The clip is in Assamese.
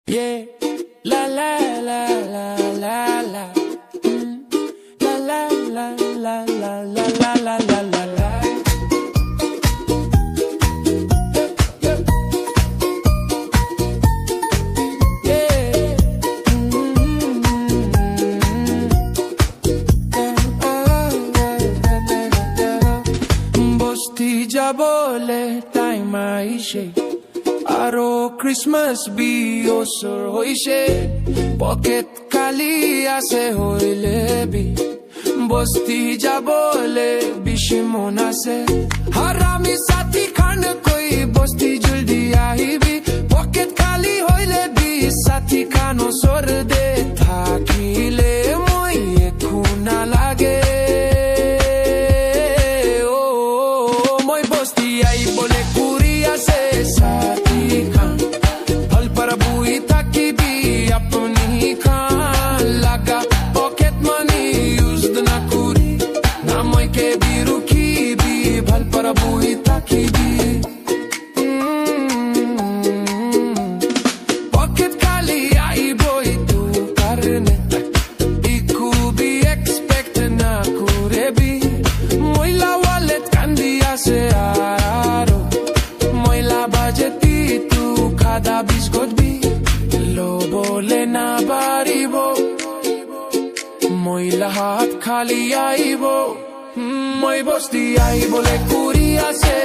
Yeah, la la la la la la, la la la la la la la la la la la. বস্তি যাবলে টাইম আইছে আৰু ক্ৰিসমাস বি ওচৰ হৈছে পকেট খালি আছে হইলে বি বস্তি যাবলে বেছি মন আছে হাৰামি সাথী খান কই বস্তি জলদি আহিবি পকেট খালি হইলে বি সাথী খান ওচৰ দে থাকিলে মই একো নালাগে মই বস্তি আইবলে কুৰি আছে সাথী খান ফল पर বুই থাকিবি আপনি খান লাগা পকেট মানি ইউজ না কুরি না মই কে বিৰুখিবি ফল पर বুই থাকিবি পকেট খালি আইবই তু কারণে ইকু বি এক্সপেক্ট না করেবি মইলা ওয়ালেট কান্দি আছে আরো মইলা বাজেতি তু খাদা বিস্কুট বি লো বলে না বাড়িব মইলা হাত খালি আইব মই বস্তি আইবলে কুরি আছে